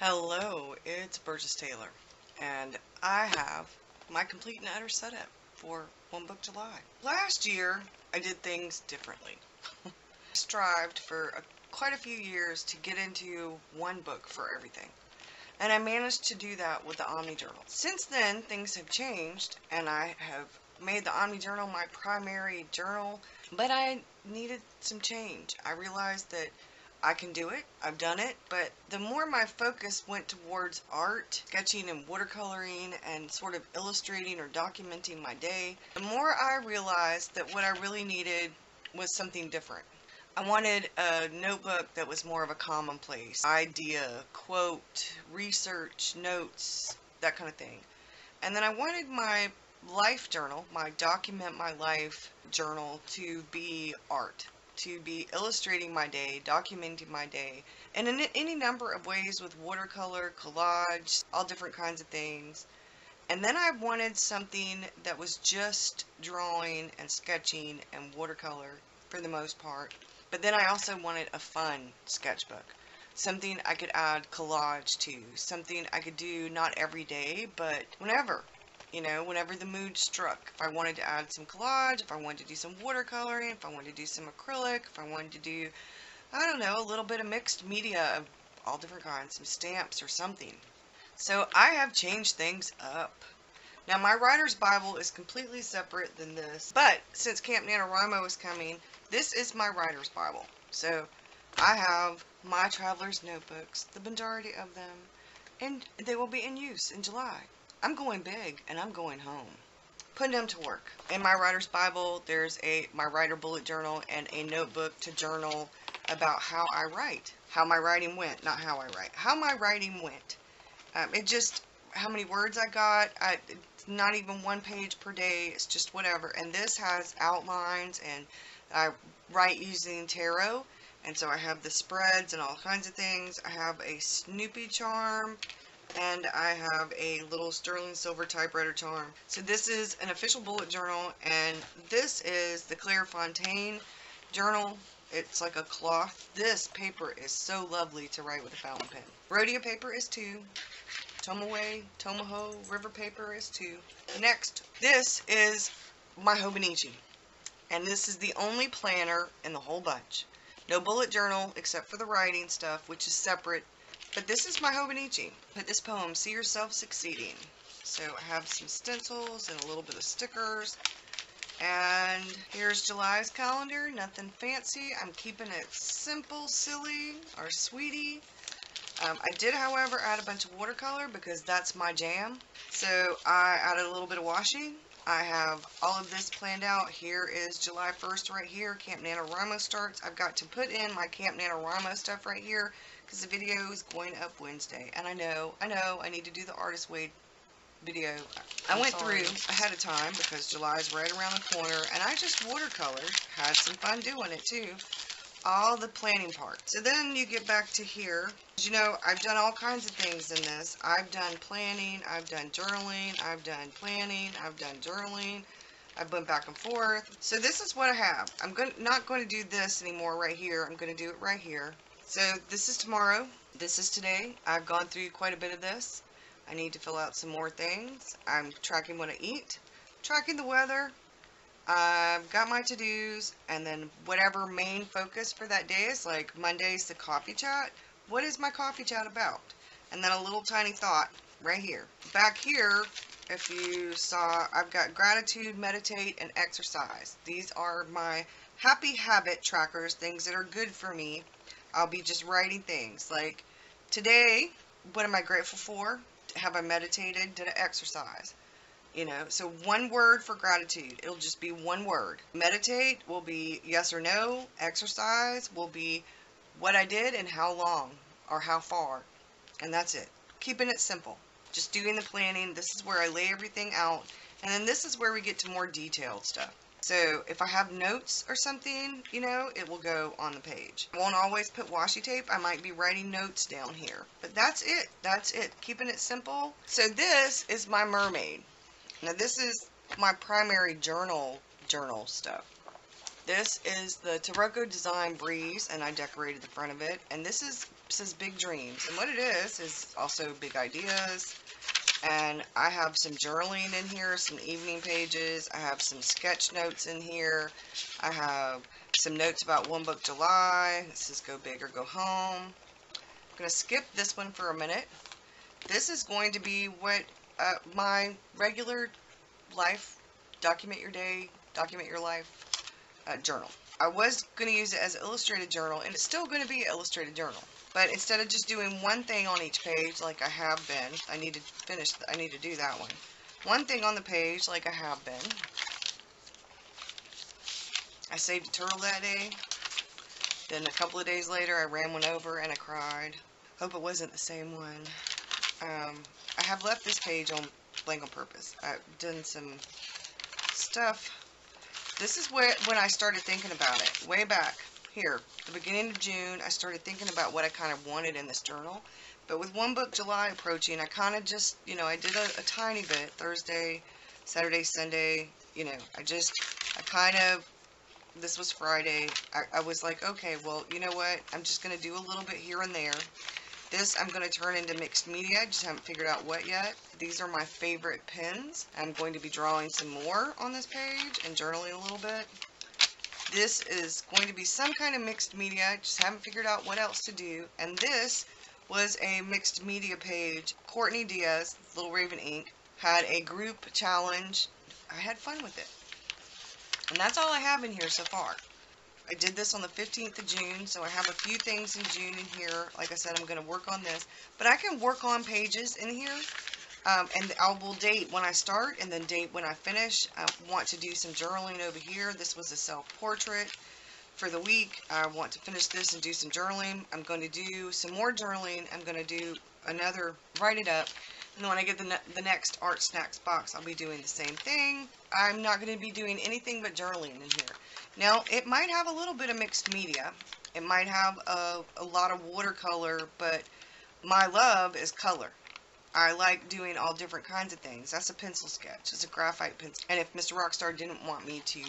Hello, it's Burgess Taylor, and I have my complete and utter setup for One Book July. Last year, I did things differently. I strived for quite a few years to get into one book for everything, and I managed to do that with the Omni Journal. Since then, things have changed, and I have made the Omni Journal my primary journal, but I needed some change. I realized that I can do it. I've done it. But the more my focus went towards art, sketching and watercoloring and sort of illustrating or documenting my day, the more I realized that what I really needed was something different. I wanted a notebook that was more of a commonplace idea, quote, research, notes, that kind of thing. And then I wanted my life journal, my document my life journal, to be art, to be illustrating my day, documenting my day, and in any number of ways with watercolor, collage, all different kinds of things. And then I wanted something that was just drawing and sketching and watercolor for the most part. But then I also wanted a fun sketchbook. Something I could add collage to. Something I could do not every day, but whenever. Whenever the mood struck. If I wanted to add some collage, if I wanted to do some watercoloring, if I wanted to do some acrylic, if I wanted to do, I don't know, a little bit of mixed media of all different kinds, some stamps or something. So I have changed things up. Now my writer's Bible is completely separate than this, but since Camp NaNoWriMo is coming, this is my writer's Bible. So I have my traveler's notebooks, the majority of them, and they will be in use in July. I'm going big, and I'm going home. Putting them to work. In my writer's Bible, there's my writer bullet journal and a notebook to journal about how I write. How my writing went, not how I write. How my writing went. How many words I got. It's not even one page per day. It's just whatever. And this has outlines, and I write using tarot. And so I have the spreads and all kinds of things. I have a Snoopy charm. And I have a little sterling silver typewriter charm. So this is an official bullet journal, and this is the Clairefontaine journal. It's like a cloth. This paper is so lovely to write with a fountain pen. Rhodia paper is 2. Tomoho river paper is 2. Next, this is my Hobonichi. And this is the only planner in the whole bunch. No bullet journal except for the writing stuff, which is separate. But this is my Hobonichi. Put this poem, See Yourself Succeeding. So I have some stencils and a little bit of stickers. And here's July's calendar. Nothing fancy. I'm keeping it simple, silly, or sweetie. I did, however, add a bunch of watercolor because that's my jam. So I added a little bit of washi. I have all of this planned out. Here is July 1st right here. Camp NaNoWriMo starts. I've got to put in my Camp NaNoWriMo stuff right here because the video is going up Wednesday. And I know, I need to do the Artist Way video. I went through ahead of time because July is right around the corner, and I just watercolored. Had some fun doing it too. All the planning part. So then you get back to here. You know, I've done all kinds of things in this. I've done planning, I've done journaling, I've done planning, I've done journaling. I've went back and forth. So this is what I have. I'm not going to do this anymore right here. I'm going to do it right here. So this is tomorrow. This is today. I've gone through quite a bit of this. I need to fill out some more things. I'm tracking what I eat, tracking the weather. I've got my to-dos, and then whatever main focus for that day is, like Monday's the coffee chat. What is my coffee chat about? And then a little tiny thought right here. Back here, if you saw, I've got gratitude, meditate, and exercise. These are my happy habit trackers, things that are good for me. I'll be just writing things like, today, what am I grateful for? Have I meditated? Did I exercise? You know, so one word for gratitude. It'll just be one word. Meditate will be yes or no. Exercise will be what I did and how long or how far. And that's it. Keeping it simple. Just doing the planning. This is where I lay everything out. And then this is where we get to more detailed stuff. So if I have notes or something, you know, it will go on the page. I won't always put washi tape. I might be writing notes down here. But that's it. That's it. Keeping it simple. So this is my mermaid. Now this is my primary journal stuff. This is the Taroko Design Breeze, and I decorated the front of it. And this says Big Dreams. And what it is also big ideas. And I have some journaling in here, some evening pages. I have some sketch notes in here. I have some notes about One Book July. This is Go Big or Go Home. I'm going to skip this one for a minute. This is going to be what my regular life, document your day, document your life journal. I was going to use it as an illustrated journal, and it's still going to be an illustrated journal. But instead of just doing one thing on each page like I have been, I need to do that one. One thing on the page like I have been. I saved a turtle that day. Then a couple of days later I ran one over and I cried. Hope it wasn't the same one. I have left this page on blank on purpose. I've done some stuff. This is when I started thinking about it. Way back here, the beginning of June, I started thinking about what I kind of wanted in this journal. But with One Book July approaching, I kind of just, I did a tiny bit. Thursday, Saturday, Sunday, this was Friday. I was like, okay, well, you know what? I'm just going to do a little bit here and there. This I'm going to turn into mixed media. I just haven't figured out what yet. These are my favorite pens. I'm going to be drawing some more on this page and journaling a little bit. This is going to be some kind of mixed media. I just haven't figured out what else to do. And this was a mixed media page. Courtney Diaz, Little Raven Ink, had a group challenge. I had fun with it. And that's all I have in here so far. I did this on the 15th of June, so I have a few things in June in here. Like I said, I'm going to work on this. But I can work on pages in here, and I will date when I start and then date when I finish. I want to do some journaling over here. This was a self-portrait for the week. I want to finish this and do some journaling. I'm going to do some more journaling. I'm going to do another, write it up. And then when I get the next Art Snacks box, I'll be doing the same thing. I'm not going to be doing anything but journaling in here. Now, it might have a little bit of mixed media. It might have a lot of watercolor, but my love is color. I like doing all different kinds of things. That's a pencil sketch. It's a graphite pencil. And if Mr. Rockstar didn't want me to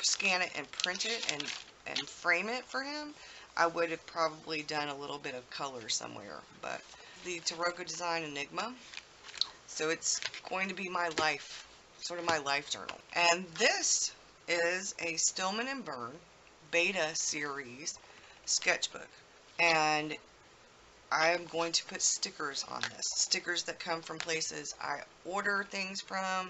scan it and print it and frame it for him, I would have probably done a little bit of color somewhere. But the Taroko Design Enigma. So it's going to be my life, sort of my life journal. And this is a Stillman and Byrne beta series sketchbook. And I'm going to put stickers on this. Stickers that come from places I order things from,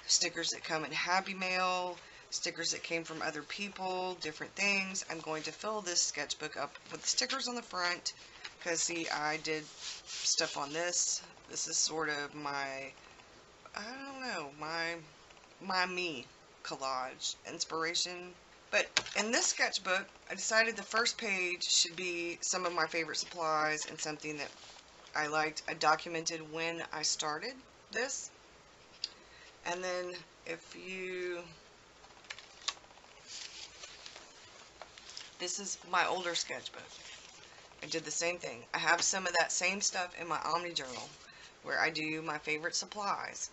stickers that come in Happy Mail, stickers that came from other people, different things. I'm going to fill this sketchbook up with stickers on the front because, see, I did stuff on this. This is sort of my, I don't know, my me collage inspiration. But in this sketchbook, I decided the first page should be some of my favorite supplies and something that I liked. I documented when I started this. And then this is my older sketchbook. I did the same thing. I have some of that same stuff in my Omni Journal where I do my favorite supplies.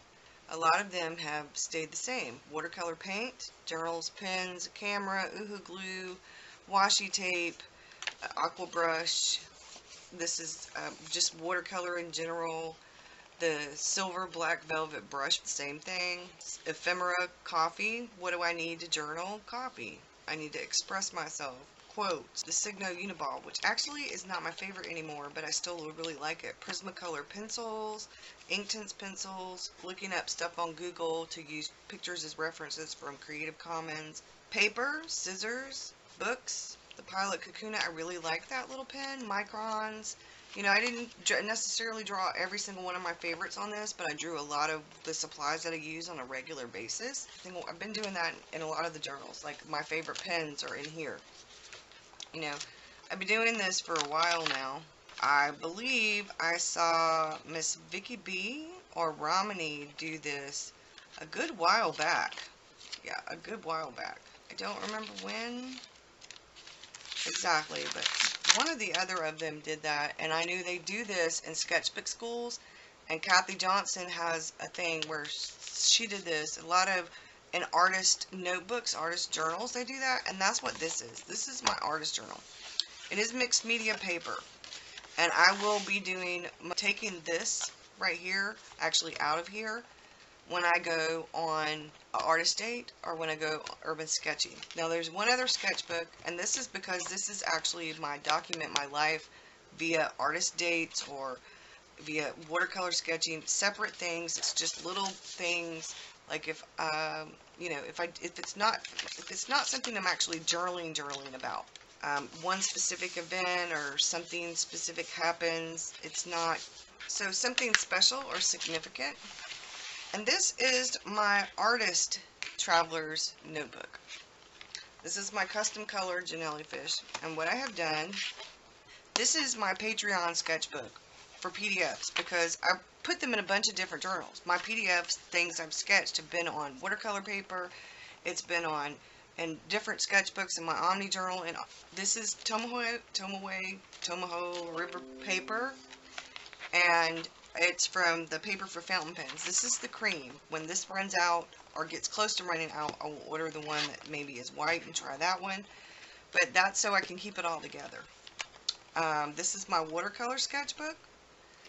A lot of them have stayed the same. Watercolor paint, journals, pens, camera, Uhu glue, washi tape, aqua brush. This is just watercolor in general. The silver black velvet brush, same thing. Ephemera, coffee. What do I need to journal? Coffee. I need to express myself. Quotes. The Signo Uniball, which actually is not my favorite anymore, but I still really like it. Prismacolor pencils, Inktense pencils, looking up stuff on Google to use pictures as references from Creative Commons. Paper, scissors, books. The Pilot Kakuna, I really like that little pen. Microns. You know, I didn't necessarily draw every single one of my favorites on this, but I drew a lot of the supplies that I use on a regular basis. I've been doing that in a lot of the journals. Like, my favorite pens are in here. You know, I've been doing this for a while now. I believe I saw Miss Vicky B or Romney do this a good while back. Yeah, a good while back. I don't remember when exactly, but one of the other of them did that, and I knew they do this in sketchbook schools. And Kathy Johnson has a thing where she did this. A lot of in artist notebooks, artist journals, they do that, and that's what this is. This is my artist journal. It is mixed media paper, and I will be taking this right here, actually out of here, when I go on an artist date or when I go urban sketching. Now there's one other sketchbook, and this is because this is actually my document my life via artist dates or via watercolor sketching, separate things. It's just little things, like if you know, if it's not something I'm actually journaling about. One specific event or something specific happens, it's not so something special or significant. And this is my artist traveler's notebook. This is my custom colored jellyfish, and what I have done, this is my Patreon sketchbook for PDFs, because I put them in a bunch of different journals. My PDFs, things I've sketched, have been on watercolor paper. It's been on in different sketchbooks in my Omni journal, and this is Tomoe River paper, and it's from the paper for fountain pens. This is the cream. When this runs out or gets close to running out, I will order the one that maybe is white and try that one. But that's so I can keep it all together. This is my watercolor sketchbook.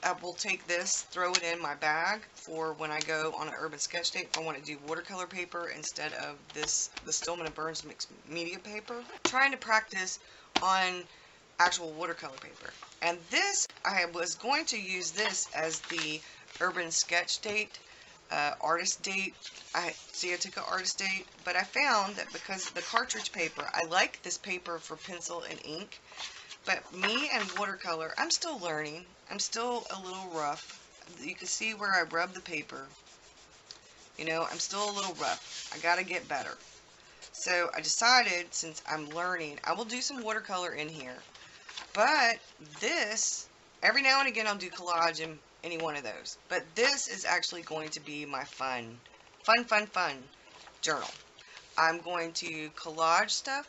I will take this, throw it in my bag for when I go on an urban sketch date if I want to do watercolor paper instead of the Stillman & Burns mixed media paper. Trying to practice on actual watercolor paper. And this, I was going to use this as the urban sketch date, artist date. I took an artist date, but I found that because of the cartridge paper, I like this paper for pencil and ink, but me and watercolor, I'm still learning. I'm still a little rough. You can see where I rub the paper. You know, I'm still a little rough. I gotta get better. So I decided, since I'm learning, I will do some watercolor in here. But this, every now and again I'll do collage in any one of those. But this is actually going to be my fun journal. I'm going to collage stuff.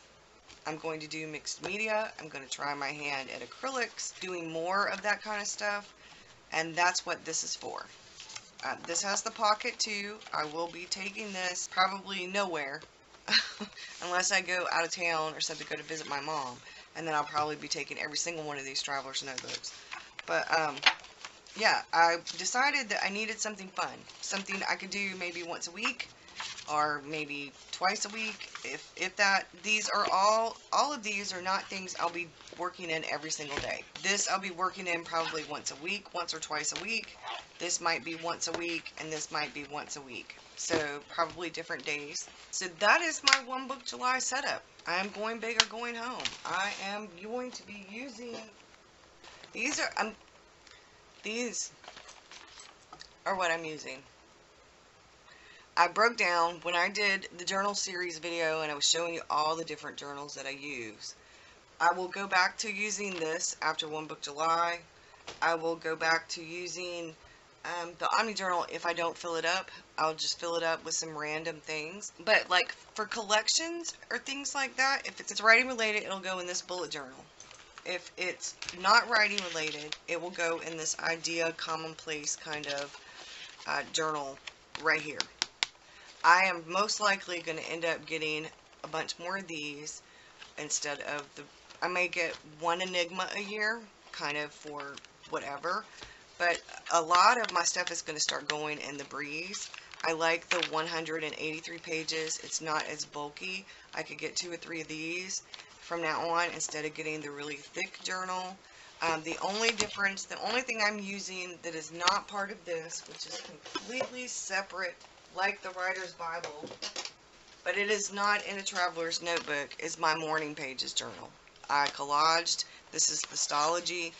I'm going to do mixed media. I'm going to try my hand at acrylics, doing more of that kind of stuff. And that's what this is for. This has the pocket too. I will be taking this probably nowhere unless I go out of town or something to go to visit my mom. And then I'll probably be taking every single one of these traveler's notebooks. But, yeah, I decided that I needed something fun. Something I could do maybe once a week, or maybe twice a week, if that. These are all of these are not things I'll be working in every single day. This I'll be working in probably once a week, once or twice a week. This might be once a week, and this might be once a week. So, probably different days. So, that is my One Book July setup. I am going big or going home. I am going to be using, these are what I'm using. I broke down when I did the journal series video and I was showing you all the different journals that I use. I will go back to using this after One Book July. I will go back to using the Omni Journal. If I don't fill it up, I'll just fill it up with some random things. But like for collections or things like that, if it's writing related, it'll go in this bullet journal. If it's not writing related, it will go in this idea commonplace kind of journal right here. I am most likely going to end up getting a bunch more of these instead of I may get one enigma a year, kind of for whatever, but a lot of my stuff is going to start going in the breeze. I like the 183 pages. It's not as bulky. I could get 2 or 3 of these from now on instead of getting the really thick journal. The only difference, the only thing I'm using that is not part of this, which is completely separate, like the Writer's Bible, but it is not in a traveler's notebook, is my morning pages journal. I collaged. This is Histology.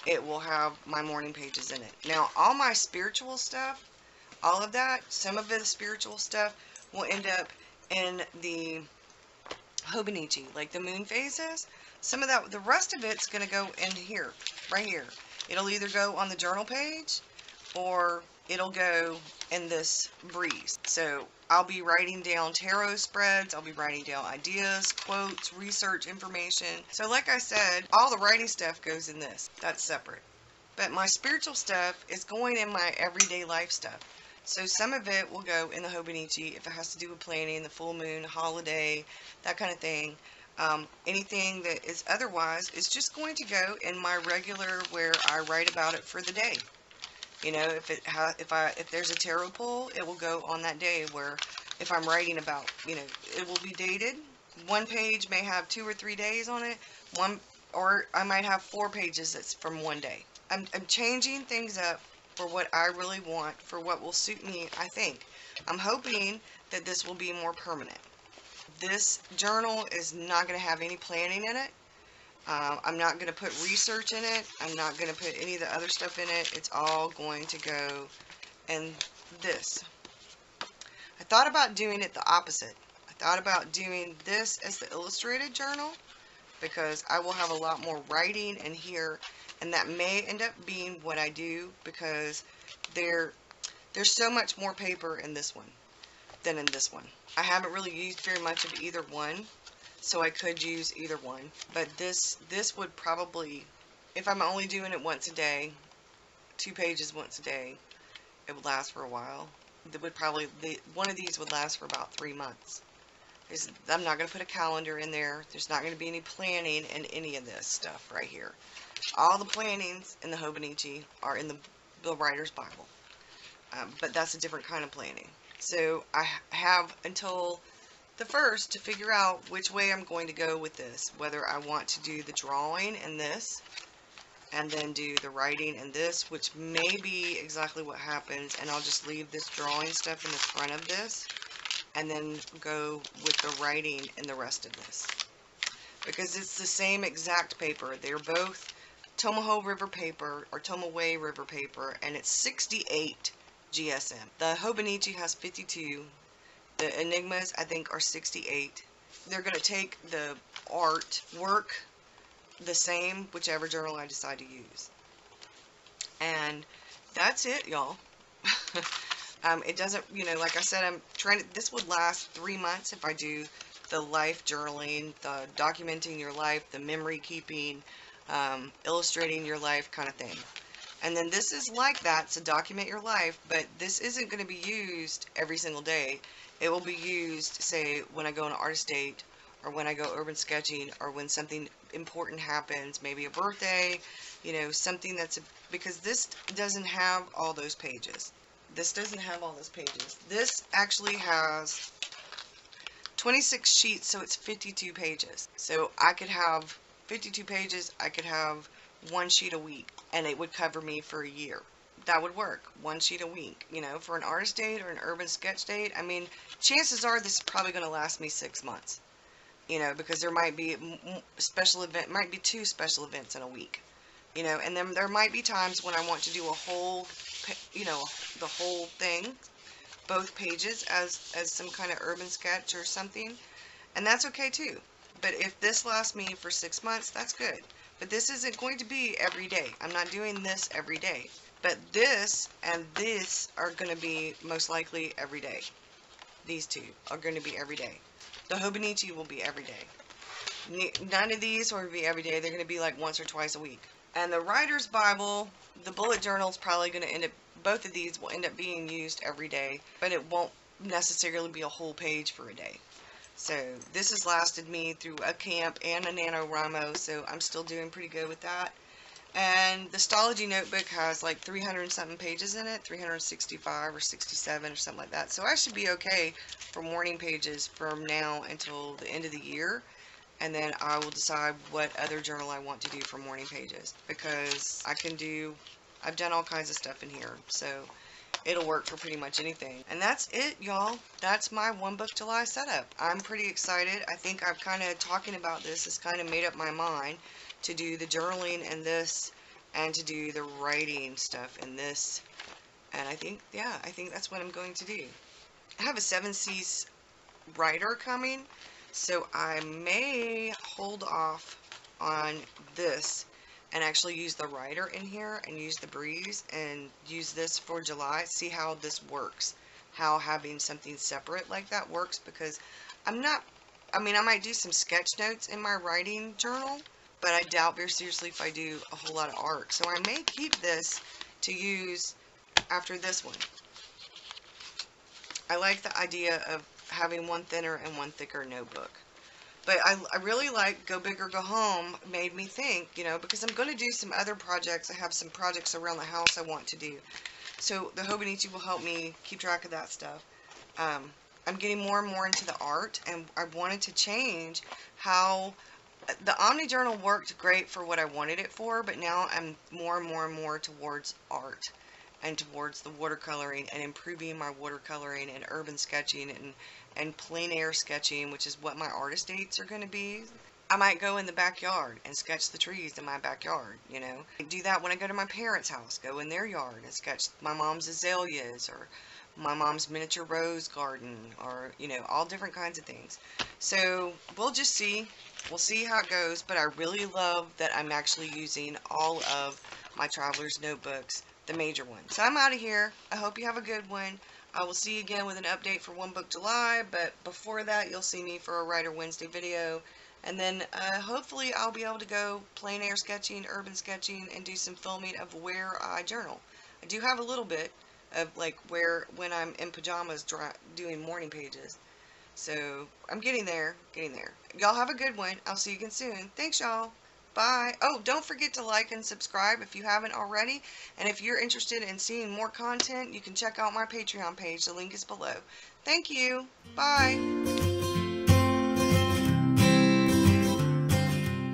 It will have my morning pages in it. Now, all my spiritual stuff, all of that, some of the spiritual stuff will end up in the Hobonichi, like the moon phases. Some of that, the rest of it's going to go in here, right here. It'll either go on the journal page or it'll go in this breeze. So I'll be writing down tarot spreads, I'll be writing down ideas, quotes, research information. So like I said, all the writing stuff goes in this. That's separate. But my spiritual stuff is going in my everyday life stuff. So some of it will go in the Hobonichi if it has to do with planning, the full moon, holiday, that kind of thing. Anything that is otherwise is just going to go in my regular where I write about it for the day. You know, if there's a tarot pull, it will go on that day where if I'm writing about, you know, it will be dated. One page may have 2 or 3 days on it. Or I might have 4 pages that's from one day. I'm changing things up for what I really want, for what will suit me, I think. I'm hoping that this will be more permanent. This journal is not going to have any planning in it. I'm not going to put research in it. I'm not going to put any of the other stuff in it. It's all going to go in this. I thought about doing it the opposite. I thought about doing this as the illustrated journal, because I will have a lot more writing in here, and that may end up being what I do, because there's so much more paper in this one than in this one. I haven't really used very much of either one, so I could use either one, but this would probably, if I'm only doing it once a day, 2 pages once a day, it would last for a while. It would probably, one of these would last for about 3 months. I'm not going to put a calendar in there. There's not going to be any planning in any of this stuff right here. All the plannings in the Hobonichi are in the Writer's Bible. But that's a different kind of planning. So I have until the 1st to figure out which way I'm going to go with this. Whether I want to do the drawing in this, and then do the writing in this, which may be exactly what happens, and I'll just leave this drawing stuff in the front of this, and then go with the writing in the rest of this. Because it's the same exact paper. They're both Tomoho River paper, or Tomoe River paper, and it's 68 GSM. The Hobonichi has 52. The Enigmas, I think, are 68. They're going to take the art work the same, whichever journal I decide to use. And that's it, y'all. It doesn't, you know, like I said, I'm trying to, this would last 3 months if I do the life journaling, the documenting your life, the memory keeping, illustrating your life kind of thing. And then this is like that, to document your life, but this isn't going to be used every single day. It will be used, say, when I go on an artist date, or when I go urban sketching, or when something important happens, maybe a birthday, you know, something that's, because this doesn't have all those pages. This doesn't have all those pages. This actually has 26 sheets, so it's 52 pages. So I could have 52 pages, I could have 1 sheet a week, and it would cover me for a year. That would work. 1 sheet a week, you know, for an artist date or an urban sketch date. I mean, chances are this is probably going to last me 6 months. You know, because there might be special event, might be 2 special events in a week. You know, and then there might be times when I want to do a whole, you know, the whole thing, both pages as some kind of urban sketch or something, and that's okay too. But if this lasts me for 6 months, that's good. But this isn't going to be every day. I'm not doing this every day. But this and this are going to be most likely every day. These 2 are going to be every day. The Hobonichi will be every day. None of these will be every day. They're going to be like once or twice a week. And the Writer's Bible, the bullet journal is probably going to end up, both of these will end up being used every day, but it won't necessarily be a whole page for a day. So this has lasted me through a camp and a NaNoWriMo, so I'm still doing pretty good with that. And the Stology notebook has like 300 and something pages in it, 365 or 67 or something like that. So I should be okay for morning pages from now until the end of the year. And then I will decide what other journal I want to do for morning pages, because I've done all kinds of stuff in here, so it'll work for pretty much anything. And that's it, y'all. That's my One Book July setup. I'm pretty excited. I think I've kind of, talking about this has kind of made up my mind to do the journaling in this, and to do the writing stuff in this. And I think, yeah, I think that's what I'm going to do. I have a 7 Seas writer coming, so I may hold off on this and actually use the writer in here and use the breeze and use this for July. See how this works, how having something separate like that works, because I might do some sketch notes in my writing journal, but I doubt very seriously if I do a whole lot of art. So I may keep this to use after this one. I like the idea of having one thinner and one thicker notebook. But I really like Go Big or Go Home made me think, you know, because I'm going to do some other projects. I have some projects around the house I want to do. So the Hobonichi will help me keep track of that stuff. I'm getting more and more into the art, and I wanted to change how the Omni Journal worked great for what I wanted it for, but now I'm more and more and more towards art and towards the watercoloring and improving my watercoloring and urban sketching and plein air sketching, which is what my artist dates are going to be. I might go in the backyard and sketch the trees in my backyard, you know. I do that when I go to my parents' house, go in their yard and sketch my mom's azaleas or my mom's miniature rose garden, or, you know, all different kinds of things. So we'll just see. We'll see how it goes, but I really love that I'm actually using all of my traveler's notebooks, the major ones. So I'm out of here. I hope you have a good one. I will see you again with an update for One Book July, but before that you'll see me for a Writer Wednesday video, and then hopefully I'll be able to go plein air sketching, urban sketching, and do some filming of where I journal. I do have a little bit of like where, when I'm in pajamas doing morning pages. So I'm getting there, Y'all have a good one. I'll see you again soon. Thanks, y'all. Bye. Oh, don't forget to like and subscribe if you haven't already. And if you're interested in seeing more content, you can check out my Patreon page. The link is below. Thank you. Bye.